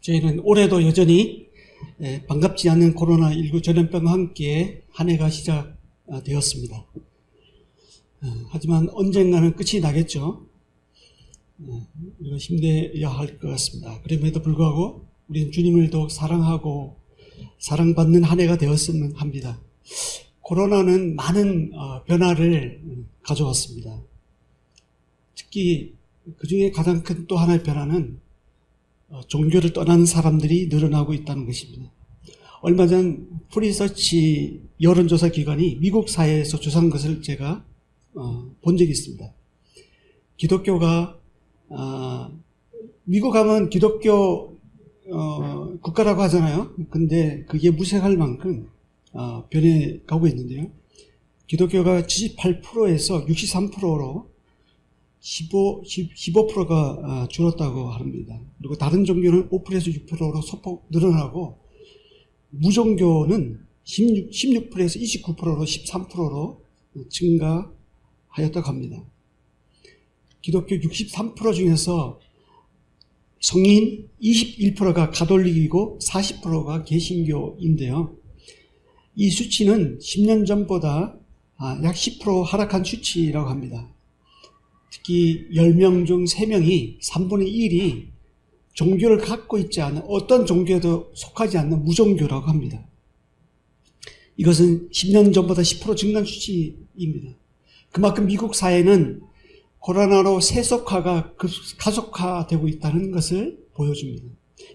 저희는 올해도 여전히 반갑지 않은 코로나19 전염병과 함께 한 해가 시작되었습니다. 하지만 언젠가는 끝이 나겠죠. 우리가 힘내야 할 것 같습니다. 그럼에도 불구하고 우리는 주님을 더욱 사랑하고 사랑받는 한 해가 되었으면 합니다. 코로나는 많은 변화를 가져왔습니다. 특히 그 중에 가장 큰 또 하나의 변화는 종교를 떠나는 사람들이 늘어나고 있다는 것입니다. 얼마 전 프리서치 여론조사 기관이 미국 사회에서 조사한 것을 제가 본 적이 있습니다. 기독교가 미국 하면 기독교 국가라고 하잖아요. 근데 그게 무색할 만큼 변해가고 있는데요. 기독교가 78%에서 63%로 15%가 줄었다고 합니다. 그리고 다른 종교는 5%에서 6%로 소폭 늘어나고 무종교는 16%에서 29%로 13%로 증가하였다고 합니다. 기독교 63% 중에서 성인 21%가 가톨릭이고 40%가 개신교인데요. 이 수치는 10년 전보다 약 10% 하락한 수치라고 합니다. 특히 10명 중 3명이 3분의 1이 종교를 갖고 있지 않은 어떤 종교에도 속하지 않는 무종교라고 합니다. 이것은 10년 전보다 10% 증가한 수치입니다. 그만큼 미국 사회는 코로나로 세속화가 가속화되고 있다는 것을 보여줍니다.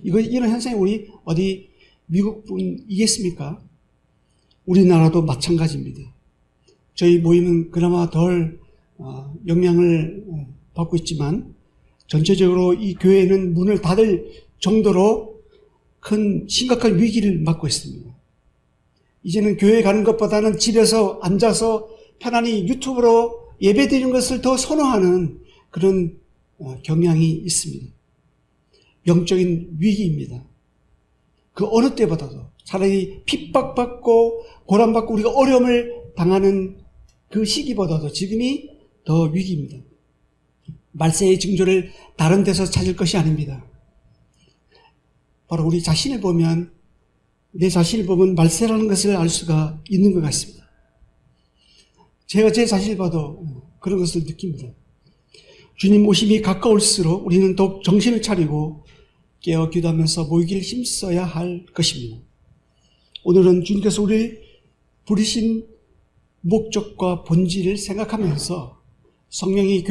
이런 현상이 우리 어디 미국뿐이겠습니까? 우리나라도 마찬가지입니다. 저희 모임은 그나마 덜 영향을 받고 있지만 전체적으로 이 교회는 문을 닫을 정도로 큰 심각한 위기를 맞고 있습니다. 이제는 교회 가는 것보다는 집에서 앉아서 편안히 유튜브로 예배드리는 것을 더 선호하는 그런 경향이 있습니다. 영적인 위기입니다. 그 어느 때보다도 차라리 핍박받고 고난받고 우리가 어려움을 당하는 그 시기보다도 지금이 더 위기입니다. 말세의 징조를 다른 데서 찾을 것이 아닙니다. 바로 우리 자신을 보면 내 자신을 보면 말세라는 것을 알 수가 있는 것 같습니다. 제가 제 자신을 봐도 그런 것을 느낍니다. 주님 오심이 가까울수록 우리는 더욱 정신을 차리고 깨어 기도하면서 모이기를 힘써야 할 것입니다. 오늘은 주님께서 우리를 부르신 목적과 본질을 생각하면서 성령이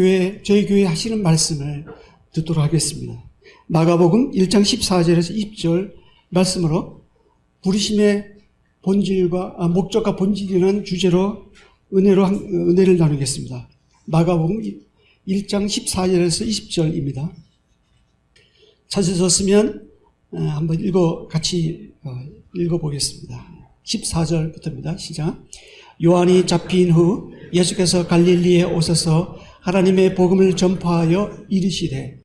저희 교회에 하시는 말씀을 듣도록 하겠습니다. 마가복음 1장 14절에서 20절 말씀으로 부르심의 본질과 목적과 본질이라는 주제로 은혜를 나누겠습니다. 마가복음 1장 14절에서 20절입니다. 찾으셨으면 한번 같이 읽어보겠습니다. 14절부터입니다. 시작. 요한이 잡힌 후 예수께서 갈릴리에 오셔서 하나님의 복음을 전파하여 이르시되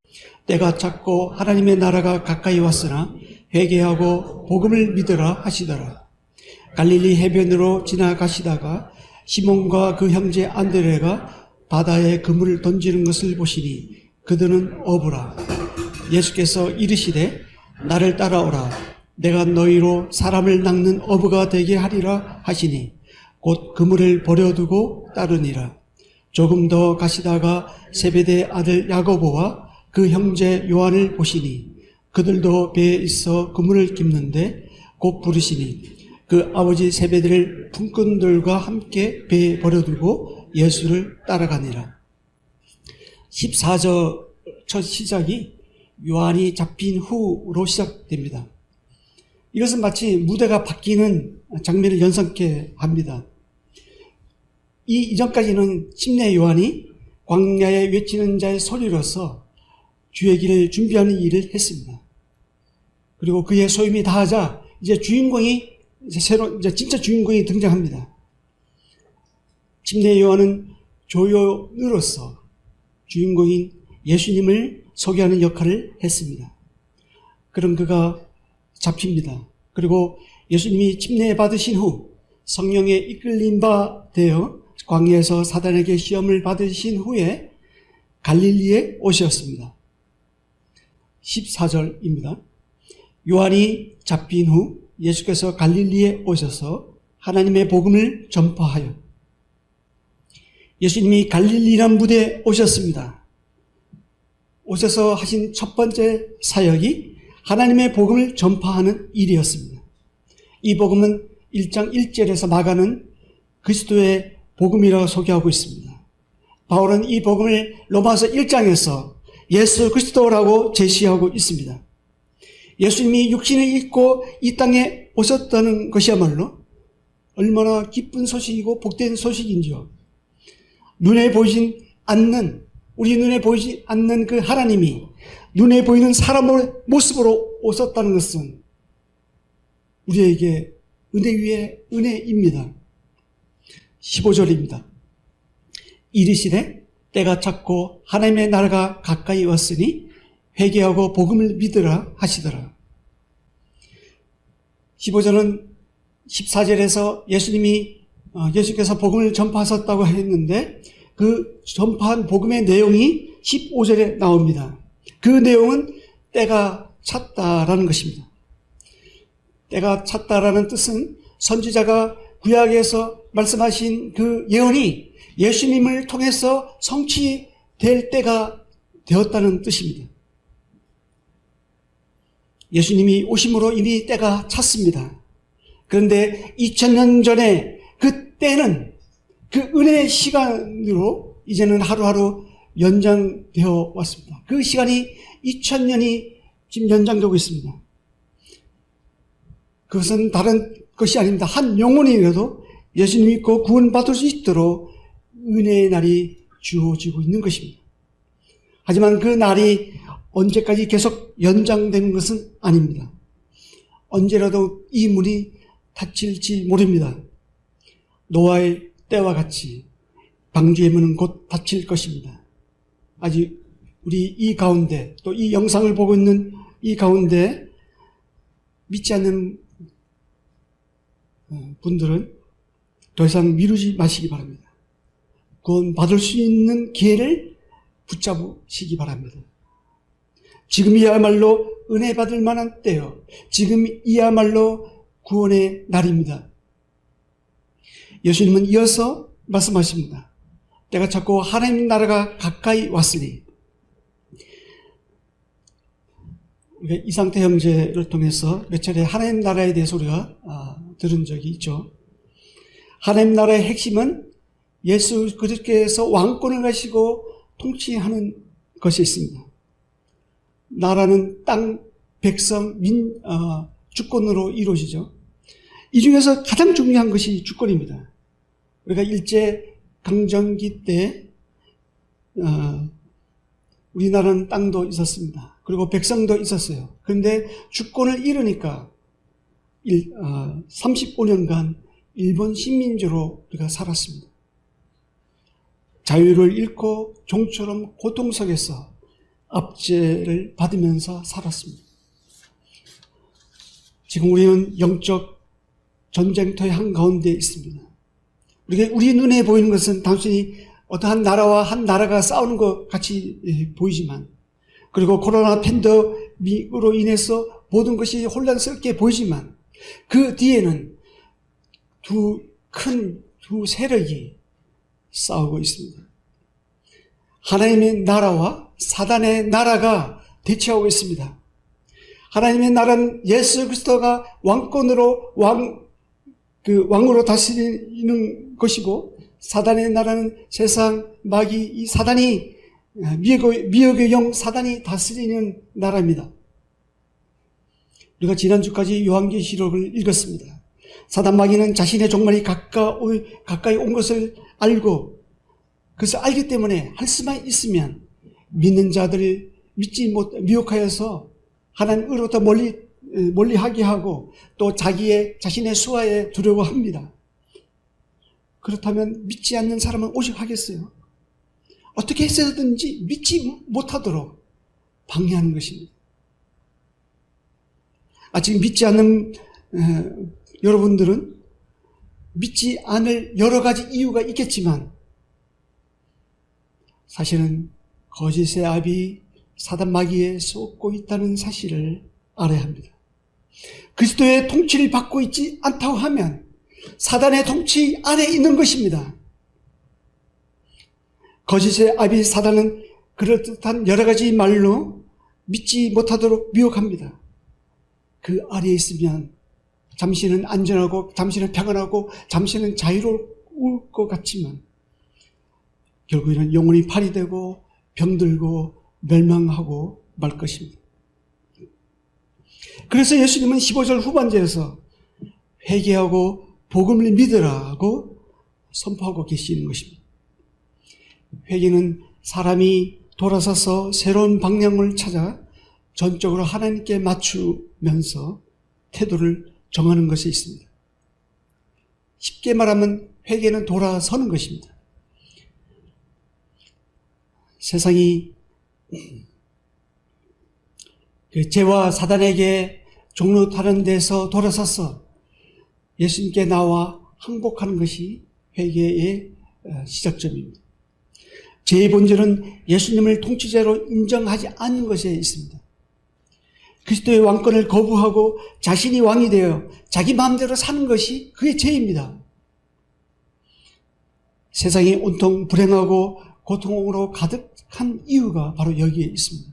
때가 찼고 하나님의 나라가 가까이 왔으나 회개하고 복음을 믿으라 하시더라. 갈릴리 해변으로 지나가시다가 시몬과 그 형제 안드레가 바다에 그물을 던지는 것을 보시니 그들은 어부라. 예수께서 이르시되 나를 따라오라. 내가 너희로 사람을 낚는 어부가 되게 하리라 하시니 곧 그물을 버려두고 따르니라. 조금 더 가시다가 세베대 아들 야고보와 그 형제 요한을 보시니 그들도 배에 있어 그물을 깁는데 곧 부르시니 그 아버지 세베대를 품꾼들과 함께 배에 버려두고 예수를 따라가니라. 14절 첫 시작이 요한이 잡힌 후로 시작됩니다. 이것은 마치 무대가 바뀌는 장면을 연상케 합니다. 이전까지는 침례 요한이 광야에 외치는 자의 소리로서 주의 길을 준비하는 일을 했습니다. 그리고 그의 소임이 다하자 이제 진짜 주인공이 등장합니다. 침례 요한은 조연으로서 주인공인 예수님을 소개하는 역할을 했습니다. 그럼 그가 잡힙니다. 그리고 예수님이 침례 받으신 후 성령에 이끌린 바 되어 광야에서 사단에게 시험을 받으신 후에 갈릴리에 오셨습니다. 14절입니다. 요한이 잡힌 후 예수께서 갈릴리에 오셔서 하나님의 복음을 전파하여, 예수님이 갈릴리라는 무대에 오셨습니다. 오셔서 하신 첫 번째 사역이 하나님의 복음을 전파하는 일이었습니다. 이 복음은 1장 1절에서 나가는 그리스도의 복음이라고 소개하고 있습니다. 바울은 이 복음을 로마서 1장에서 예수 그리스도라고 제시하고 있습니다. 예수님이 육신을 입고 이 땅에 오셨다는 것이야말로 얼마나 기쁜 소식이고 복된 소식인지요. 눈에 보이진 않는, 우리 눈에 보이지 않는 그 하나님이 눈에 보이는 사람의 모습으로 오셨다는 것은 우리에게 은혜 위에 은혜입니다. 15절입니다. 이르시되 때가 찼고 하나님의 나라가 가까이 왔으니 회개하고 복음을 믿으라 하시더라. 15절은 14절에서 예수께서 복음을 전파하셨다고 했는데 그 전파한 복음의 내용이 15절에 나옵니다. 그 내용은 때가 찼다라는 것입니다. 때가 찼다라는 뜻은 선지자가 구약에서 말씀하신 그 예언이 예수님을 통해서 성취될 때가 되었다는 뜻입니다. 예수님이 오심으로 이미 때가 찼습니다. 그런데 2000년 전에 그 때는 그 은혜의 시간으로 이제는 하루하루 연장되어 왔습니다. 그 시간이 2000년이 지금 연장되고 있습니다. 그것은 다른 것이 아닙니다. 한 영혼이라도 예수님 믿고 구원받을 수 있도록 은혜의 날이 주어지고 있는 것입니다. 하지만 그 날이 언제까지 계속 연장되는 것은 아닙니다. 언제라도 이 문이 닫힐지 모릅니다. 노아의 때와 같이 방주의 문은 곧 닫힐 것입니다. 아직 우리 이 가운데, 또 이 영상을 보고 있는 이 가운데 믿지 않는 분들은 더 이상 미루지 마시기 바랍니다. 구원 받을 수 있는 기회를 붙잡으시기 바랍니다. 지금이야말로 은혜 받을 만한 때요. 지금이야말로 구원의 날입니다. 예수님은 이어서 말씀하십니다. 때가 찼고 하나님 나라가 가까이 왔으니. 이상태 형제를 통해서 몇 차례 하나님 나라에 대해서 우리가 들은 적이 있죠. 하나님 나라의 핵심은 예수 그리스도께서 왕권을 가지고 통치하는 것이 있습니다. 나라는 땅, 백성, 주권으로 이루어지죠. 이 중에서 가장 중요한 것이 주권입니다. 우리가 일제강점기 때 우리나라는 땅도 있었습니다. 그리고 백성도 있었어요. 그런데 주권을 잃으니까 35년간 일본 식민지로 우리가 살았습니다. 자유를 잃고 종처럼 고통 속에서 압제를 받으면서 살았습니다. 지금 우리는 영적 전쟁터의 한가운데 있습니다. 우리 눈에 보이는 것은 단순히 어떠한 나라와 한 나라가 싸우는 것 같이 보이지만, 그리고 코로나 팬데믹으로 인해서 모든 것이 혼란스럽게 보이지만, 그 뒤에는 두 세력이 싸우고 있습니다. 하나님의 나라와 사단의 나라가 대치하고 있습니다. 하나님의 나라는 예수 그리스도가 왕권으로 왕으로 다스리는 것이고, 사단의 나라는 세상 마귀, 이 사단이 미혹의 영 사단이 다스리는 나라입니다. 우리가 지난주까지 요한계시록을 읽었습니다. 사단 마귀는 자신의 종말이 가까이 온 것을 알고, 그것을 알기 때문에 할 수만 있으면 믿는 자들을 미혹하여서 하나님으로부터 멀리하게 하고, 또 자신의 수하에 두려고 합니다. 그렇다면 믿지 않는 사람은 오직 하겠어요? 어떻게 해서든지 믿지 못하도록 방해하는 것입니다. 지금 믿지 않는 여러분들은 믿지 않을 여러 가지 이유가 있겠지만, 사실은 거짓의 압이 사단 마귀에 쏟고 있다는 사실을 알아야 합니다. 그리스도의 통치를 받고 있지 않다고 하면 사단의 통치 아래 있는 것입니다. 거짓의 아비 사단은 그럴듯한 여러 가지 말로 믿지 못하도록 미혹합니다. 그 아래에 있으면 잠시는 안전하고 잠시는 평안하고 잠시는 자유로울 것 같지만 결국에는 영혼이 파리되고 병들고 멸망하고 말 것입니다. 그래서 예수님은 15절 후반절에서 회개하고 복음을 믿으라고 선포하고 계시는 것입니다. 회개는 사람이 돌아서서 새로운 방향을 찾아 전적으로 하나님께 맞추면서 태도를 정하는 것이 있습니다. 쉽게 말하면 회개는 돌아서는 것입니다. 세상이 죄와 사단에게 종로 다른 데서 돌아서서 예수님께 나와 항복하는 것이 회개의 시작점입니다. 죄의 본질은 예수님을 통치자로 인정하지 않는 것에 있습니다. 그리스도의 왕권을 거부하고 자신이 왕이 되어 자기 마음대로 사는 것이 그의 죄입니다. 세상이 온통 불행하고 고통으로 가득한 이유가 바로 여기에 있습니다.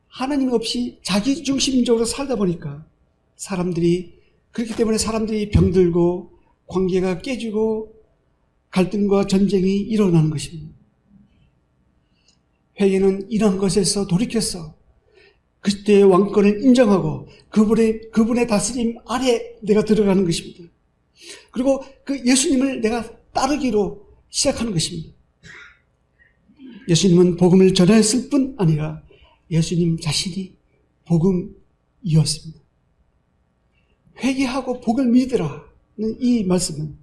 하나님 없이 자기중심적으로 살다 보니까 그렇기 때문에 사람들이 병들고 관계가 깨지고 갈등과 전쟁이 일어나는 것입니다. 회개는 이러한 것에서 돌이켜서 그리스도의 왕권을 인정하고 그분의 다스림 아래 내가 들어가는 것입니다. 그리고 그 예수님을 내가 따르기로 시작하는 것입니다. 예수님은 복음을 전했을 뿐 아니라 예수님 자신이 복음이었습니다. 회개하고 복을 믿으라는 이 말씀은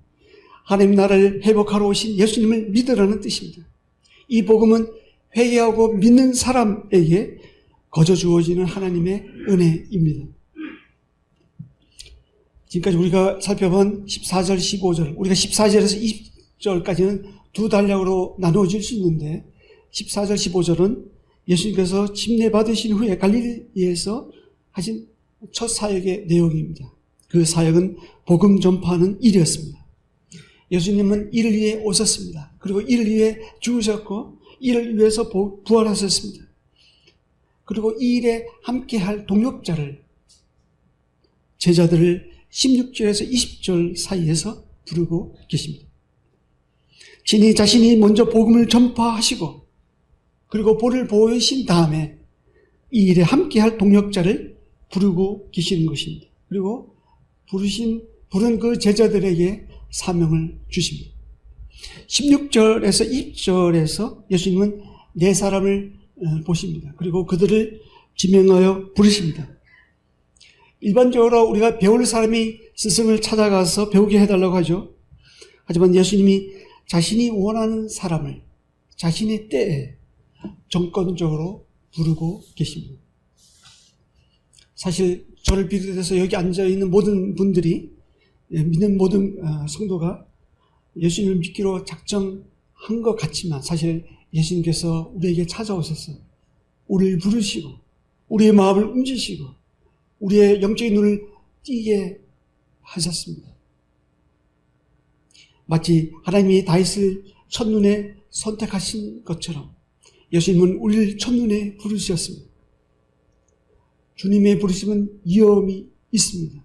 하나님 나라를 회복하러 오신 예수님을 믿으라는 뜻입니다. 이 복음은 회개하고 믿는 사람에게 거저 주어지는 하나님의 은혜입니다. 지금까지 우리가 살펴본 14절, 15절, 우리가 14절에서 20절까지는 두 단락으로 나누어질 수 있는데 14절, 15절은 예수님께서 침례 받으신 후에 갈릴리에서 하신 첫 사역의 내용입니다. 그 사역은 복음 전파하는 일이었습니다. 예수님은 이를 위해 오셨습니다. 그리고 이를 위해 죽으셨고 이를 위해서 부활하셨습니다. 그리고 이 일에 함께할 동역자를 제자들을 16절에서 20절 사이에서 부르고 계십니다. 진이 자신이 먼저 복음을 전파하시고 그리고 볼을 보이신 다음에 이 일에 함께할 동역자를 부르고 계시는 것입니다. 그리고 부른 그 제자들에게 사명을 주십니다. 16절에서 20절에서 예수님은 네 사람을 보십니다. 그리고 그들을 지명하여 부르십니다. 일반적으로 우리가 배울 사람이 스승을 찾아가서 배우게 해달라고 하죠. 하지만 예수님이 자신이 원하는 사람을 자신의 때에 정권적으로 부르고 계십니다. 사실 저를 비롯해서 여기 앉아있는 모든 분들이 믿는 모든 성도가 예수님을 믿기로 작정한 것 같지만 사실 예수님께서 우리에게 찾아오셔서 우리를 부르시고 우리의 마음을 움직이시고 우리의 영적인 눈을 띄게 하셨습니다. 마치 하나님이 다윗을 첫눈에 선택하신 것처럼 예수님은 우리를 첫눈에 부르셨습니다. 주님의 부르심은 위험이 있습니다.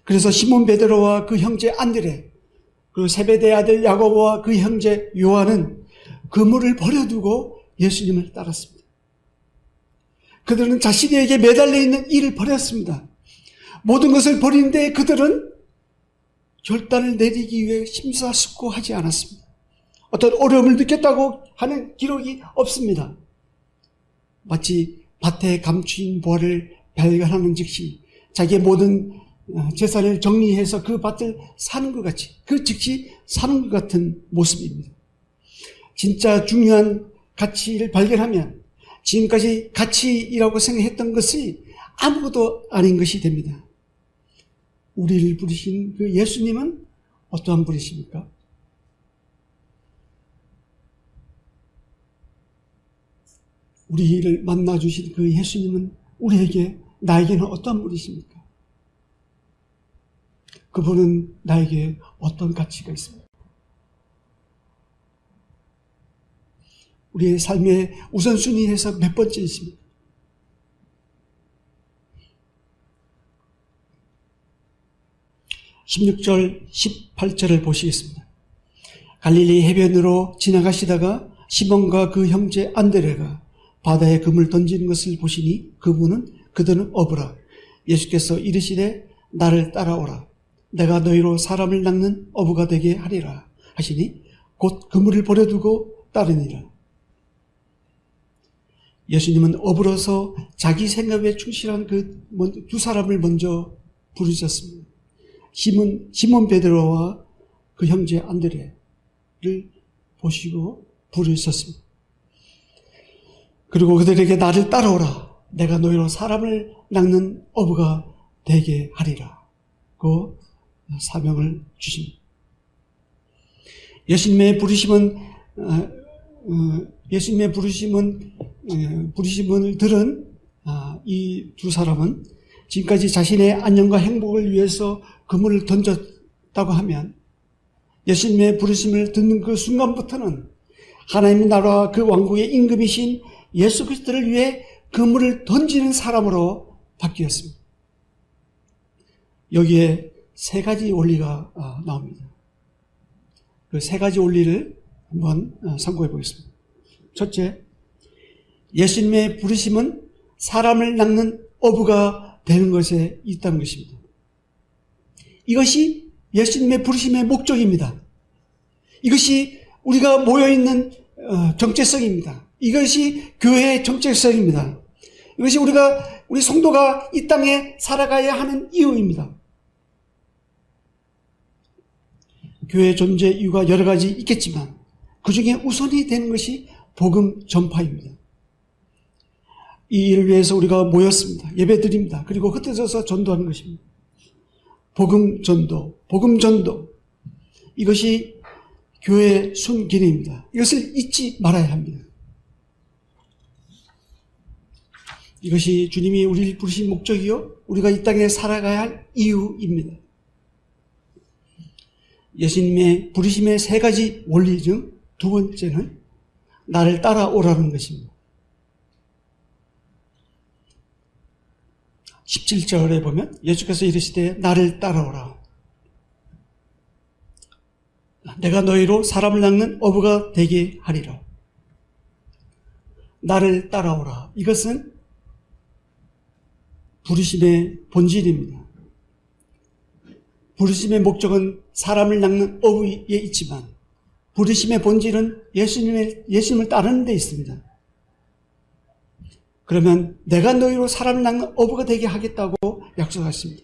그래서 시몬 베드로와 그 형제 안드레 그리고 세베대의 아들 야고보와 그 형제 요한은 그물을 버려두고 예수님을 따랐습니다. 그들은 자신에게 매달려 있는 일을 버렸습니다. 모든 것을 버리는데 그들은 결단을 내리기 위해 심사숙고하지 않았습니다. 어떤 어려움을 느꼈다고 하는 기록이 없습니다. 마치 밭에 감추인 보화를 발견하는 즉시 자기의 모든 재산을 정리해서 그 밭을 사는 것 같이 그 즉시 사는 것 같은 모습입니다. 진짜 중요한 가치를 발견하면 지금까지 가치라고 생각했던 것이 아무것도 아닌 것이 됩니다. 우리를 부르신 그 예수님은 어떠한 분이십니까? 우리를 만나주신 그 예수님은 나에게는 어떤 분이십니까? 그분은 나에게 어떤 가치가 있습니까? 우리의 삶의 우선순위에서 몇 번째이십니까? (16절) (18절을) 보시겠습니다. 갈릴리 해변으로 지나가시다가 시몬과 그 형제 안드레가 바다에 금을 던지는 것을 보시니 그들은 어부라. 예수께서 이르시되 나를 따라오라. 내가 너희로 사람을 낚는 어부가 되게 하리라 하시니 곧 그물을 버려두고 따르니라. 예수님은 어부로서 자기 생업에 충실한 그 두 사람을 먼저 부르셨습니다. 시몬 베드로와 그 형제 안드레를 보시고 부르셨습니다. 그리고 그들에게 나를 따라오라. 내가 너희로 사람을 낚는 어부가 되게 하리라. 그 사명을 주십니다. 예수님의 부르심을 들은 이 두 사람은 지금까지 자신의 안녕과 행복을 위해서 그물을 던졌다고 하면 예수님의 부르심을 듣는 그 순간부터는 하나님의 나라와 그 왕국의 임금이신 예수 그리스도를 위해 그물을 던지는 사람으로 바뀌었습니다. 여기에 세 가지 원리가 나옵니다. 그 세 가지 원리를 한번 참고해 보겠습니다. 첫째, 예수님의 부르심은 사람을 낚는 어부가 되는 것에 있다는 것입니다. 이것이 예수님의 부르심의 목적입니다. 이것이 우리가 모여있는 정체성입니다. 이것이 교회의 정체성입니다. 이것이 우리 성도가 이 땅에 살아가야 하는 이유입니다. 교회 존재 이유가 여러 가지 있겠지만 그 중에 우선이 되는 것이 복음 전파입니다. 이 일을 위해서 우리가 모였습니다. 예배드립니다. 그리고 흩어져서 전도하는 것입니다. 복음 전도. 이것이 교회의 순기능입니다. 이것을 잊지 말아야 합니다. 이것이 주님이 우리를 부르신 목적이요, 우리가 이 땅에 살아가야 할 이유입니다. 예수님의 부르심의 세 가지 원리 중 두 번째는 나를 따라오라는 것입니다. 17절에 보면 예수께서 이르시되 나를 따라오라. 내가 너희로 사람을 낚는 어부가 되게 하리라. 나를 따라오라. 이것은 부르심의 본질입니다. 부르심의 목적은 사람을 낚는 어부에 있지만 부르심의 본질은 예수님을 따르는 데 있습니다. 그러면 내가 너희로 사람을 낚는 어부가 되게 하겠다고 약속하십니다.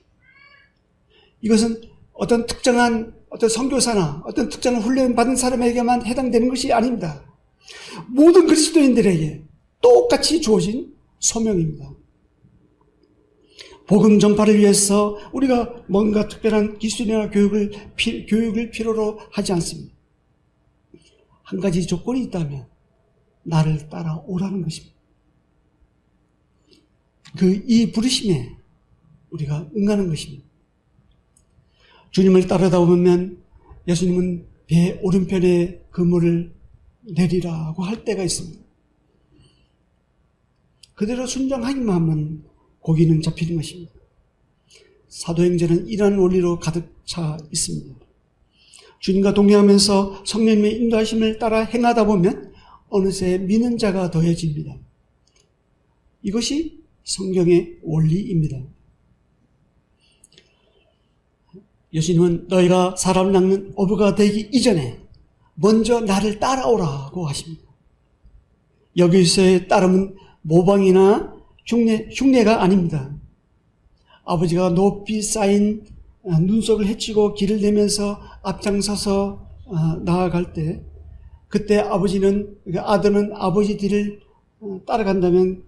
이것은 어떤 특정한 선교사나 어떤 특정한 훈련 받은 사람에게만 해당되는 것이 아닙니다. 모든 그리스도인들에게 똑같이 주어진 소명입니다. 복음 전파를 위해서 우리가 뭔가 특별한 기술이나 교육을 필요로 하지 않습니다. 한 가지 조건이 있다면 나를 따라오라는 것입니다. 이 부르심에 우리가 응하는 것입니다. 주님을 따르다 보면 예수님은 배 오른편에 그물을 내리라고 할 때가 있습니다. 그대로 순종하기만 하면 고기는 잡히는 것입니다. 사도행전은 이러한 원리로 가득 차 있습니다. 주님과 동행하면서 성령님의 인도하심을 따라 행하다 보면 어느새 믿는 자가 더해집니다. 이것이 성경의 원리입니다. 예수님은 너희가 사람 낚는 어부가 되기 이전에 먼저 나를 따라오라고 하십니다. 여기서의 따름은 모방이나 흉내가 아닙니다. 아버지가 높이 쌓인 눈속을 헤치고 길을 내면서 앞장서서 나아갈 때 그때 아들은 아버지 뒤를 따라간다면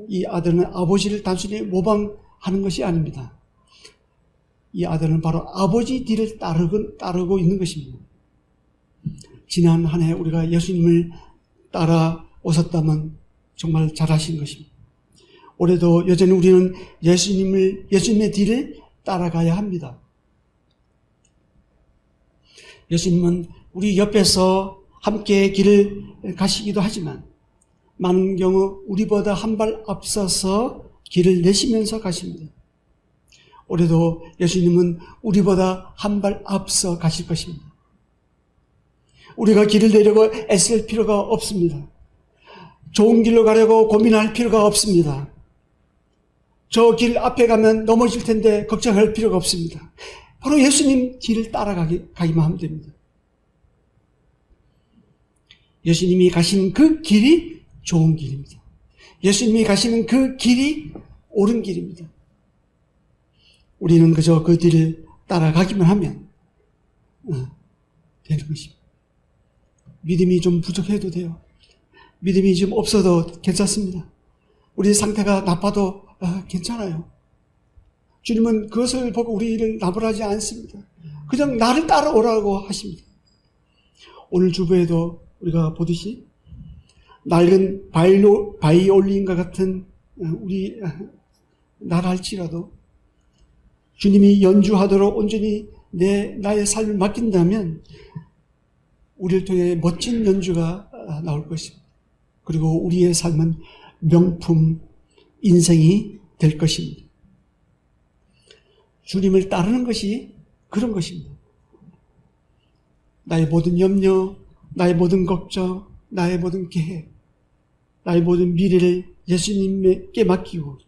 이 아들은 아버지를 단순히 모방하는 것이 아닙니다. 이 아들은 바로 아버지 뒤를 따르고 있는 것입니다. 지난 한 해 우리가 예수님을 따라 오셨다면 정말 잘하신 것입니다. 올해도 여전히 우리는 예수님의 뒤를 따라가야 합니다. 예수님은 우리 옆에서 함께 길을 가시기도 하지만 많은 경우 우리보다 한 발 앞서서 길을 내시면서 가십니다. 올해도 예수님은 우리보다 한 발 앞서 가실 것입니다. 우리가 길을 내려고 애쓸 필요가 없습니다. 좋은 길로 가려고 고민할 필요가 없습니다. 저 길 앞에 가면 넘어질 텐데 걱정할 필요가 없습니다. 바로 예수님 길을 따라가기만 하면 됩니다. 예수님이 가시는 그 길이 좋은 길입니다. 예수님이 가시는 그 길이 옳은 길입니다. 우리는 그저 그 길을 따라가기만 하면 되는 것입니다. 믿음이 좀 부족해도 돼요. 믿음이 좀 없어도 괜찮습니다. 우리 상태가 나빠도 괜찮아요. 주님은 그것을 보고 우리를 나무라지 않습니다. 그냥 나를 따라오라고 하십니다. 오늘 주보에도 우리가 보듯이 낡은 바이올린과 같은 우리 나라 할지라도 주님이 연주하도록 온전히 나의 삶을 맡긴다면 우리를 통해 멋진 연주가 나올 것입니다. 그리고 우리의 삶은 명품 인생이 될 것입니다. 주님을 따르는 것이 그런 것입니다. 나의 모든 염려, 나의 모든 걱정, 나의 모든 계획, 나의 모든 미래를 예수님께 맡기고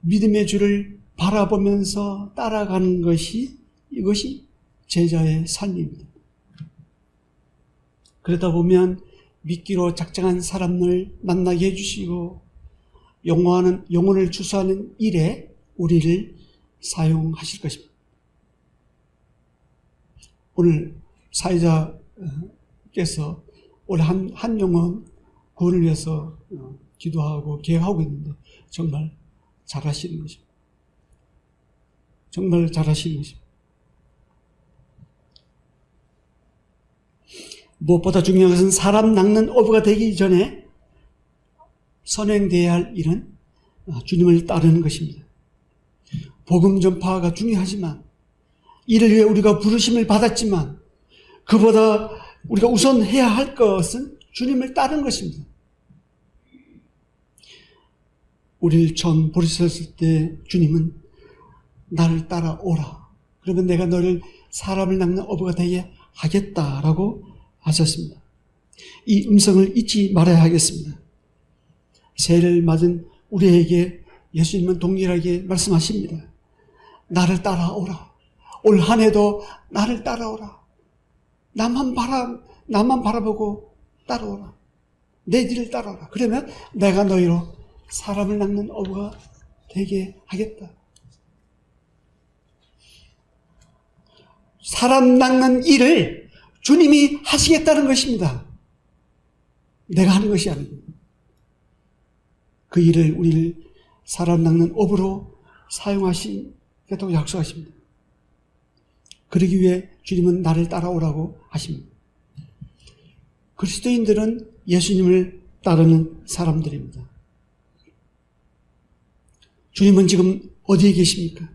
믿음의 주를 바라보면서 따라가는 것이 이것이 제자의 삶입니다. 그러다 보면 믿기로 작정한 사람을 만나게 해주시고 영혼을 추수하는 일에 우리를 사용하실 것입니다. 오늘 사회자께서 올해 한 영혼 구원을 위해서 기도하고 계획하고 있는데 정말 잘하시는 것입니다. 정말 잘하시는 것입니다. 무엇보다 중요한 것은 사람 낚는 어부가 되기 전에 선행되어야 할 일은 주님을 따르는 것입니다. 복음 전파가 중요하지만 이를 위해 우리가 부르심을 받았지만 그보다 우리가 우선 해야 할 것은 주님을 따르는 것입니다. 우리를 처음 부르셨을 때 주님은 나를 따라오라. 그러면 내가 너를 사람을 낚는 어부가 되게 하겠다라고 하셨습니다. 이 음성을 잊지 말아야 하겠습니다. 새해를 맞은 우리에게 예수님은 동일하게 말씀하십니다. 나를 따라오라. 올 한 해도 나를 따라오라. 나만 바라보고 따라오라. 내 뒤를 따라오라. 그러면 내가 너희로 사람을 낚는 어부가 되게 하겠다. 사람 낚는 일을 주님이 하시겠다는 것입니다. 내가 하는 것이 아니고 그 일을 우리를 사람 낚는 어부로 사용하시겠다고 약속하십니다. 그러기 위해 주님은 나를 따라오라고 하십니다. 그리스도인들은 예수님을 따르는 사람들입니다. 주님은 지금 어디에 계십니까?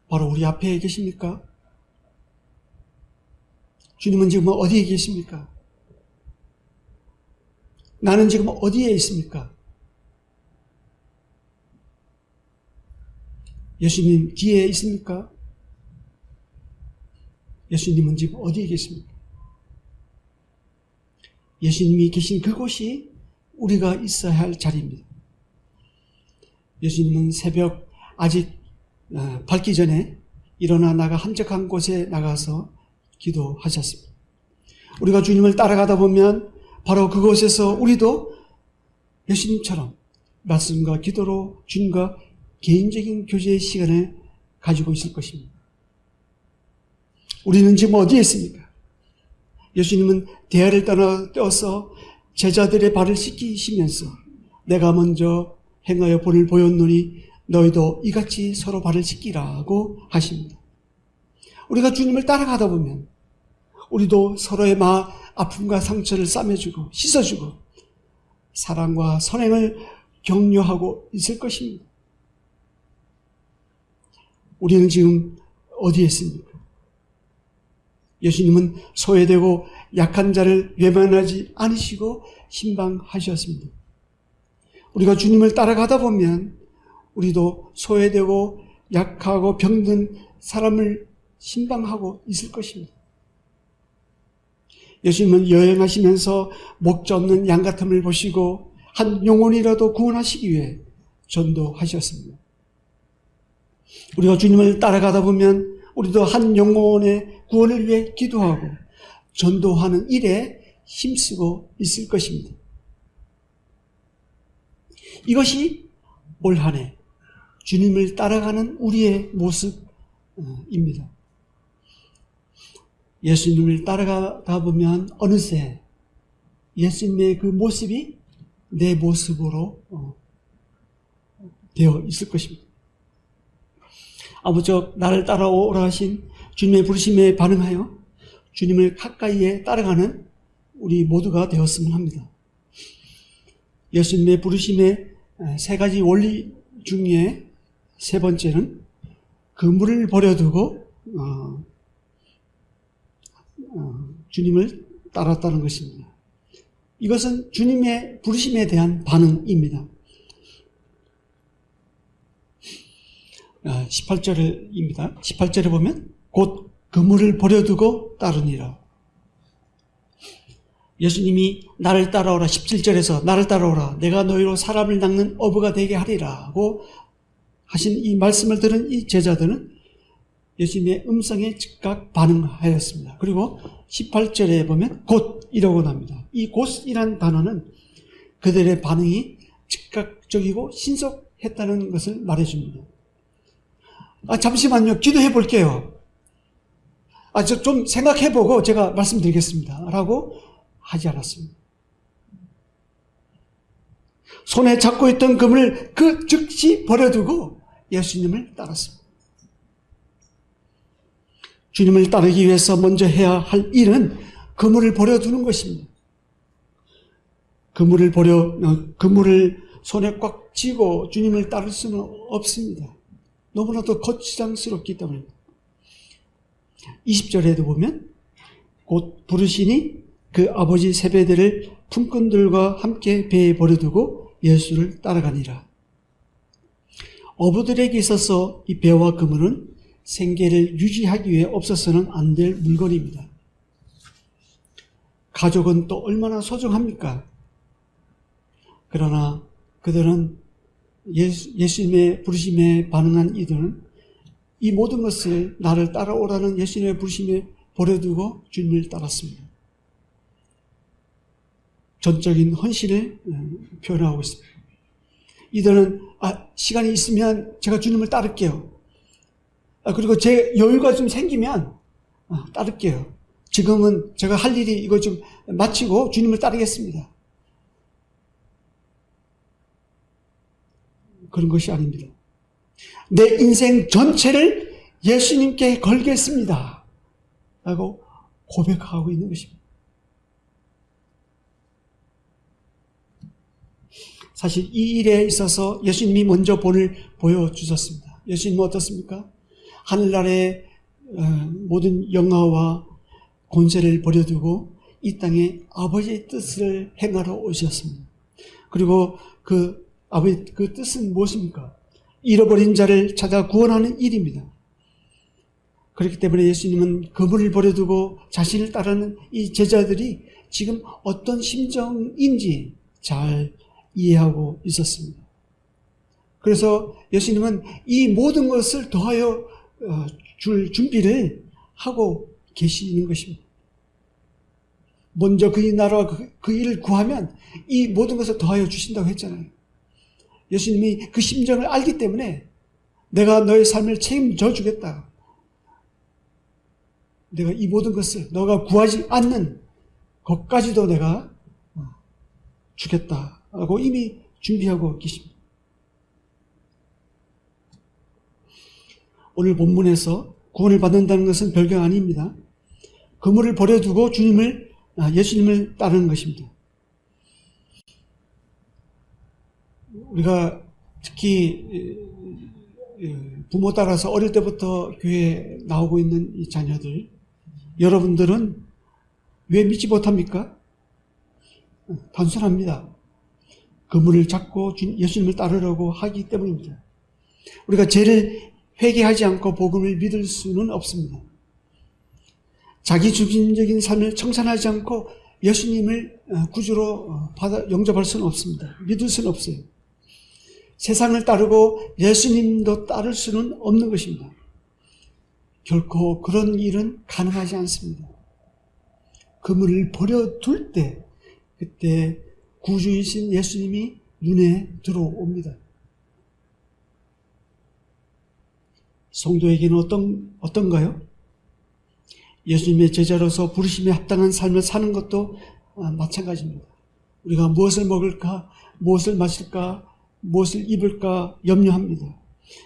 바로 우리 앞에 계십니까? 주님은 지금 어디에 계십니까? 나는 지금 어디에 있습니까? 예수님 뒤에 있습니까? 예수님은 지금 어디에 계십니까? 예수님이 계신 그곳이 우리가 있어야 할 자리입니다. 예수님은 새벽 아직 밝기 전에 일어나 나가 한적한 곳에 나가서 기도하셨습니다. 우리가 주님을 따라가다 보면 바로 그곳에서 우리도 예수님처럼 말씀과 기도로 주님과 개인적인 교제의 시간을 가지고 있을 것입니다. 우리는 지금 어디에 있습니까? 예수님은 대야를 떠서 제자들의 발을 씻기시면서 내가 먼저 행하여 본을 보였노니 너희도 이같이 서로 발을 씻기라고 하십니다. 우리가 주님을 따라가다 보면 우리도 서로의 아픔과 상처를 싸매주고 씻어주고 사랑과 선행을 격려하고 있을 것입니다. 우리는 지금 어디에 있습니까? 예수님은 소외되고 약한 자를 외면하지 않으시고 신방하셨습니다. 우리가 주님을 따라가다 보면 우리도 소외되고 약하고 병든 사람을 신방하고 있을 것입니다. 예수님은 여행하시면서 목자 없는 양 같음을 보시고 한 영혼이라도 구원하시기 위해 전도하셨습니다. 우리가 주님을 따라가다 보면 우리도 한 영혼의 구원을 위해 기도하고 전도하는 일에 힘쓰고 있을 것입니다. 이것이 올 한 해 주님을 따라가는 우리의 모습입니다. 예수님을 따라가다 보면 어느새 예수님의 그 모습이 내 모습으로 되어 있을 것입니다. 아무쪼록 나를 따라오라 하신 주님의 부르심에 반응하여 주님을 가까이에 따라가는 우리 모두가 되었으면 합니다. 예수님의 부르심의 세 가지 원리 중에 세 번째는 그물을 버려두고 주님을 따랐다는 것입니다. 이것은 주님의 부르심에 대한 반응입니다. 18절입니다. 18절에 보면 곧 그물을 버려두고 따르니라. 예수님이 나를 따라오라 17절에서 나를 따라오라 내가 너희로 사람을 낚는 어부가 되게 하리라고 하신 이 말씀을 들은 이 제자들은 예수님의 음성에 즉각 반응하였습니다. 그리고 18절에 보면 곧이라고 합니다. 이 곧이란 단어는 그들의 반응이 즉각적이고 신속했다는 것을 말해줍니다. 잠시만요. 기도해 볼게요. 좀 생각해보고 제가 말씀드리겠습니다. 라고 하지 않았습니다. 손에 잡고 있던 금을 그 즉시 버려두고 예수님을 따랐습니다. 주님을 따르기 위해서 먼저 해야 할 일은 그물을 버려두는 것입니다. 그물을 손에 꽉 쥐고 주님을 따를 수는 없습니다. 너무나도 거추장스럽기 때문입니다. 20절에도 보면 곧 부르시니 그 아버지 세베대를 품꾼들과 함께 배에 버려두고 예수를 따라가니라. 어부들에게 있어서 이 배와 그물은 생계를 유지하기 위해 없어서는 안 될 물건입니다. 가족은 또 얼마나 소중합니까? 그러나 그들은 예수님의 부르심에 반응한 이들은 이 모든 것을 나를 따라오라는 예수님의 부르심에 버려두고 주님을 따랐습니다. 전적인 헌신을 표현하고 있습니다. 이들은 시간이 있으면 제가 주님을 따를게요. 그리고 제 여유가 좀 생기면 따를게요. 지금은 제가 할 일이 이거 좀 마치고 주님을 따르겠습니다. 그런 것이 아닙니다. 내 인생 전체를 예수님께 걸겠습니다. 라고 고백하고 있는 것입니다. 사실 이 일에 있어서 예수님이 먼저 본을 보여주셨습니다. 예수님은 어떻습니까? 하늘나라의 모든 영화와 권세를 버려두고 이 땅에 아버지의 뜻을 행하러 오셨습니다. 그리고 그 아버지 그 뜻은 무엇입니까? 잃어버린 자를 찾아 구원하는 일입니다. 그렇기 때문에 예수님은 그물을 버려두고 자신을 따르는 이 제자들이 지금 어떤 심정인지 잘 이해하고 있었습니다. 그래서 예수님은 이 모든 것을 더하여 줄 준비를 하고 계시는 것입니다. 먼저 그의 나라와 그 일을 구하면 이 모든 것을 더하여 주신다고 했잖아요. 예수님이 그 심정을 알기 때문에 내가 너의 삶을 책임져 주겠다. 내가 이 모든 것을 너가 구하지 않는 것까지도 내가 주겠다라고 이미 준비하고 계십니다. 오늘 본문에서 구원을 받는다는 것은 별거 아닙니다. 그물을 버려두고 예수님을 따르는 것입니다. 우리가 특히 부모 따라서 어릴 때부터 교회에 나오고 있는 이 자녀들, 여러분들은 왜 믿지 못합니까? 단순합니다. 그물을 잡고 예수님을 따르려고 하기 때문입니다. 우리가 죄를 회개하지 않고 복음을 믿을 수는 없습니다. 자기 중심적인 삶을 청산하지 않고 예수님을 구주로 영접할 수는 없습니다. 믿을 수는 없어요. 세상을 따르고 예수님도 따를 수는 없는 것입니다. 결코 그런 일은 가능하지 않습니다. 그물을 버려둘 때 그때 구주이신 예수님이 눈에 들어옵니다. 성도에게는 어떤가요? 예수님의 제자로서 부르심에 합당한 삶을 사는 것도 마찬가지입니다. 우리가 무엇을 먹을까, 무엇을 마실까, 무엇을 입을까 염려합니다.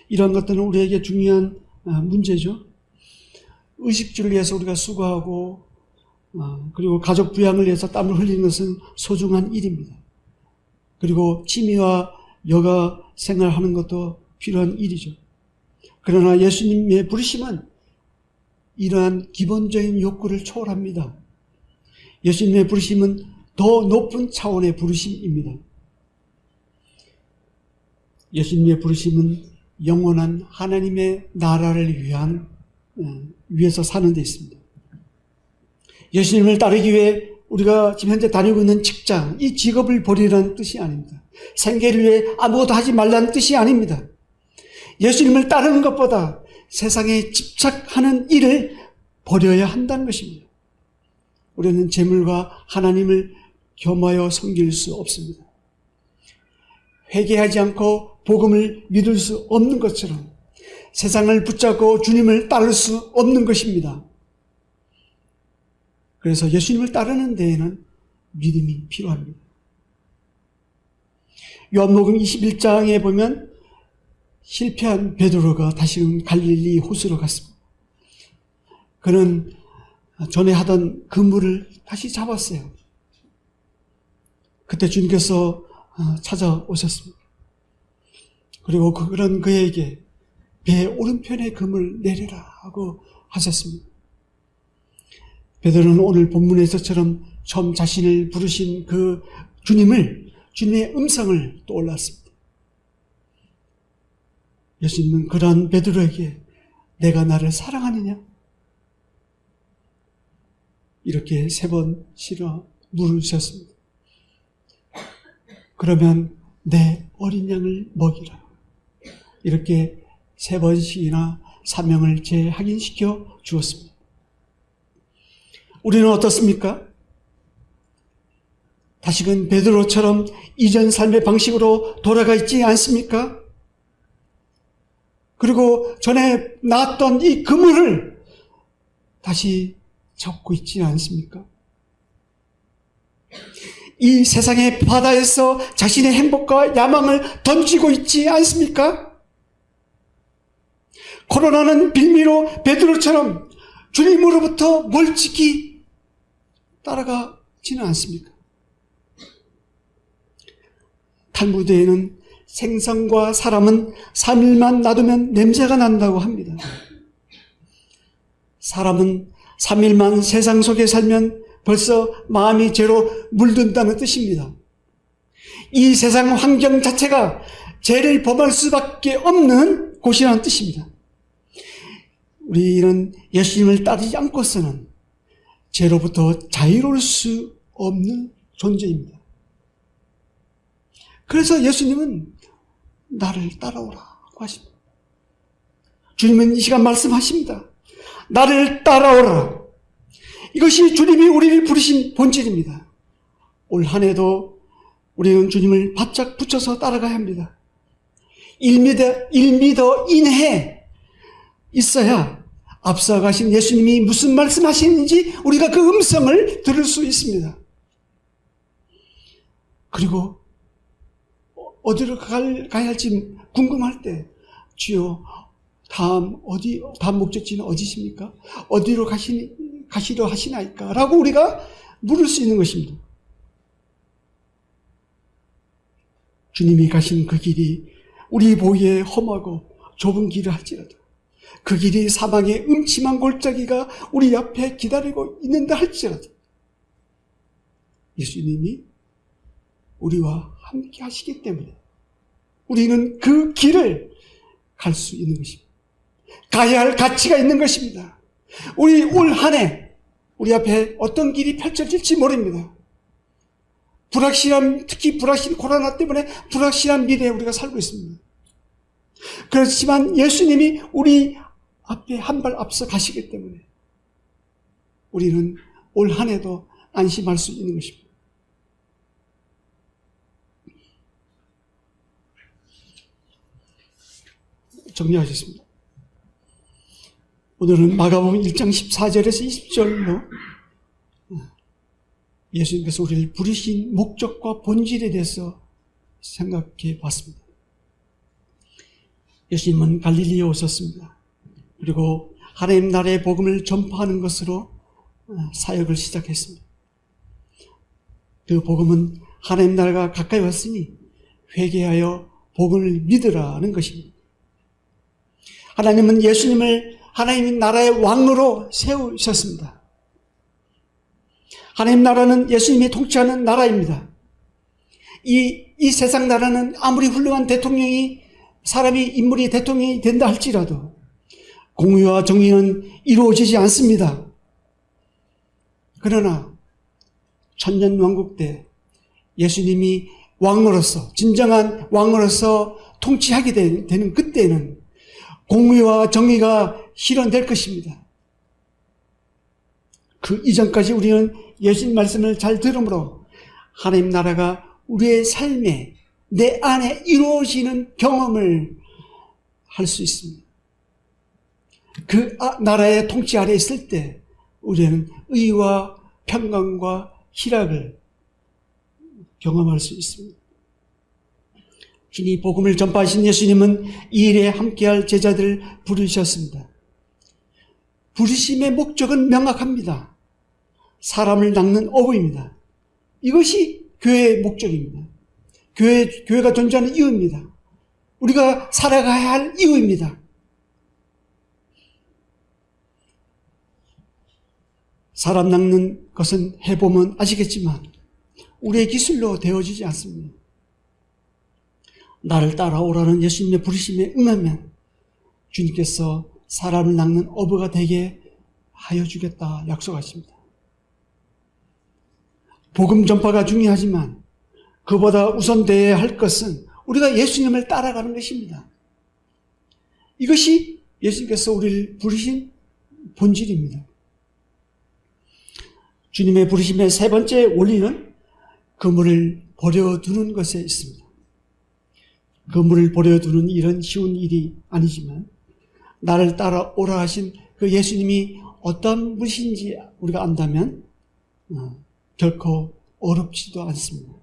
이런 것들은 우리에게 중요한 문제죠. 의식주를 위해서 우리가 수고하고 그리고 가족 부양을 위해서 땀을 흘리는 것은 소중한 일입니다. 그리고 취미와 여가 생활하는 것도 필요한 일이죠. 그러나 예수님의 부르심은 이러한 기본적인 욕구를 초월합니다. 예수님의 부르심은 더 높은 차원의 부르심입니다. 예수님의 부르심은 영원한 하나님의 나라를 위해서 사는 데 있습니다. 예수님을 따르기 위해 우리가 지금 현재 다니고 있는 직장, 이 직업을 버리라는 뜻이 아닙니다. 생계를 위해 아무것도 하지 말라는 뜻이 아닙니다. 예수님을 따르는 것보다 세상에 집착하는 일을 버려야 한다는 것입니다. 우리는 재물과 하나님을 겸하여 섬길 수 없습니다. 회개하지 않고 복음을 믿을 수 없는 것처럼 세상을 붙잡고 주님을 따를 수 없는 것입니다. 그래서 예수님을 따르는 데에는 믿음이 필요합니다. 요한복음 21장에 보면 실패한 베드로가 다시금 갈릴리 호수로 갔습니다. 그는 전에 하던 그물을 다시 잡았어요. 그때 주님께서 찾아오셨습니다. 그리고 그런 그에게 배 오른편에 그물 내려라 하고 하셨습니다. 베드로는 오늘 본문에서처럼 처음 자신을 부르신 그 주님의 음성을 떠올랐습니다. 예수님은 그러한 베드로에게 내가 나를 사랑하느냐? 이렇게 3번 실어 물으셨습니다. 그러면 내 어린 양을 먹이라. 이렇게 3번씩이나 사명을 재확인시켜 주었습니다. 우리는 어떻습니까? 다시금 베드로처럼 이전 삶의 방식으로 돌아가 있지 않습니까? 그리고 전에 놨던 이 그물을 다시 잡고 있지 않습니까? 이 세상의 바다에서 자신의 행복과 야망을 던지고 있지 않습니까? 코로나는 빌미로 베드로처럼 주님으로부터 멀찍이 따라가지는 않습니까? 탈무드에는 생선과 사람은 3일만 놔두면 냄새가 난다고 합니다. 사람은 3일만 세상 속에 살면 벌써 마음이 죄로 물든다는 뜻입니다. 이 세상 환경 자체가 죄를 범할 수밖에 없는 곳이라는 뜻입니다. 우리는 예수님을 따르지 않고서는 죄로부터 자유로울 수 없는 존재입니다. 그래서 예수님은 나를 따라오라고 하십니다. 주님은 이 시간 말씀하십니다. 나를 따라오라. 이것이 주님이 우리를 부르신 본질입니다. 올 한 해도 우리는 주님을 바짝 붙여서 따라가야 합니다. 1미터 이내에 있어야 앞서 가신 예수님이 무슨 말씀하시는지 우리가 그 음성을 들을 수 있습니다. 그리고 어디로 가야 할지 궁금할 때 주여 다음 목적지는 어디십니까? 어디로 가시려 하시나이까? 라고 우리가 물을 수 있는 것입니다. 주님이 가신 그 길이 우리 보기에 험하고 좁은 길을 할지라도, 그 길이 사망의 음침한 골짜기가 우리 앞에 기다리고 있는다 할지라도 예수님이 우리와 함께 하시기 때문에 우리는 그 길을 갈 수 있는 것입니다. 가야 할 가치가 있는 것입니다. 우리 올 한 해 우리 앞에 어떤 길이 펼쳐질지 모릅니다. 특히 불확실한 코로나 때문에 불확실한 미래에 우리가 살고 있습니다. 그렇지만 예수님이 우리 앞에 한 발 앞서 가시기 때문에 우리는 올 한 해도 안심할 수 있는 것입니다. 정리하겠습니다. 오늘은 마가복음 1장 14절에서 20절로 예수님께서 우리를 부르신 목적과 본질에 대해서 생각해 봤습니다. 예수님은 갈릴리에 오셨습니다. 그리고 하나님 나라의 복음을 전파하는 것으로 사역을 시작했습니다. 그 복음은 하나님 나라가 가까이 왔으니 회개하여 복음을 믿으라는 것입니다. 하나님은 예수님을 하나님 나라의 왕으로 세우셨습니다. 하나님 나라는 예수님이 통치하는 나라입니다. 이 세상 나라는 아무리 훌륭한 인물이 대통령이 된다 할지라도 공의와 정의는 이루어지지 않습니다. 그러나 천년왕국 때 예수님이 왕으로서, 진정한 왕으로서 통치하게 되는 그때는 공의와 정의가 실현될 것입니다. 그 이전까지 우리는 예수님 말씀을 잘 들으므로 하나님 나라가 우리의 삶에, 내 안에 이루어지는 경험을 할 수 있습니다. 그 나라의 통치 아래 있을 때 우리는 의와 평강과 희락을 경험할 수 있습니다. 신이 복음을 전파하신 예수님은 이 일에 함께할 제자들을 부르셨습니다. 부르심의 목적은 명확합니다. 사람을 낚는 어부입니다. 이것이 교회의 목적입니다. 교회가 존재하는 이유입니다. 우리가 살아가야 할 이유입니다. 사람 낚는 것은 해보면 아시겠지만 우리의 기술로 되어지지 않습니다. 나를 따라오라는 예수님의 부르심에 응하면 주님께서 사람을 낚는 어부가 되게 하여 주겠다 약속하십니다. 복음 전파가 중요하지만 그보다 우선되어야 할 것은 우리가 예수님을 따라가는 것입니다. 이것이 예수님께서 우리를 부르신 본질입니다. 주님의 부르심의 세 번째 원리는 그물을 버려두는 것에 있습니다. 그물을 버려두는 일은 쉬운 일이 아니지만 나를 따라오라 하신 그 예수님이 어떤 분이신지 우리가 안다면 결코 어렵지도 않습니다.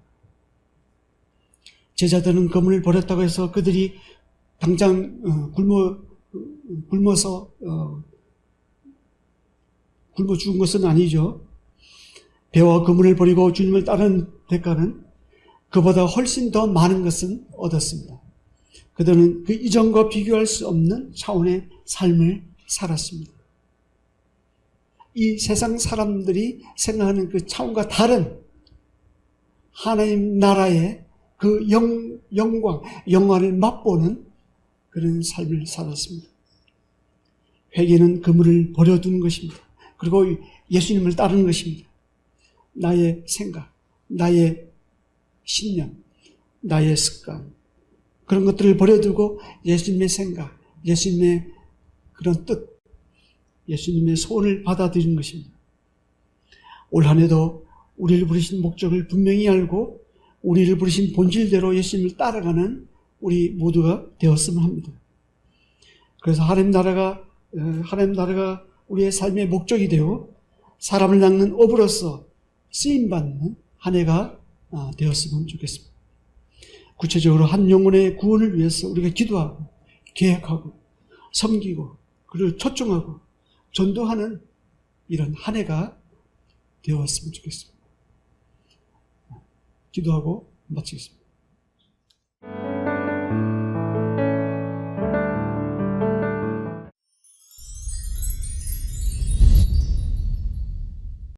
제자들은 그물을 버렸다고 해서 그들이 당장 굶어서 굶어 죽은 것은 아니죠. 배와 그물을 버리고 주님을 따르는 대가는 그보다 훨씬 더 많은 것은 얻었습니다. 그들은 그 이전과 비교할 수 없는 차원의 삶을 살았습니다. 이 세상 사람들이 생각하는 그 차원과 다른 하나님 나라의 그 영광, 영화를 맛보는 그런 삶을 살았습니다. 회개는 그물을 버려두는 것입니다. 그리고 예수님을 따르는 것입니다. 나의 생각, 나의 신념, 나의 습관, 그런 것들을 버려두고 예수님의 생각, 예수님의 그런 뜻, 예수님의 소원을 받아들이는 것입니다. 올 한 해도 우리를 부르신 목적을 분명히 알고 우리를 부르신 본질대로 예수님을 따라가는 우리 모두가 되었으면 합니다. 그래서 하나님 나라가 우리의 삶의 목적이 되어 사람을 낚는 어부로서 쓰임받는 한 해가 되었으면 좋겠습니다. 구체적으로 한 영혼의 구원을 위해서 우리가 기도하고 계획하고 섬기고 그를 초청하고 전도하는 이런 한 해가 되었으면 좋겠습니다. 기도하고 마치겠습니다.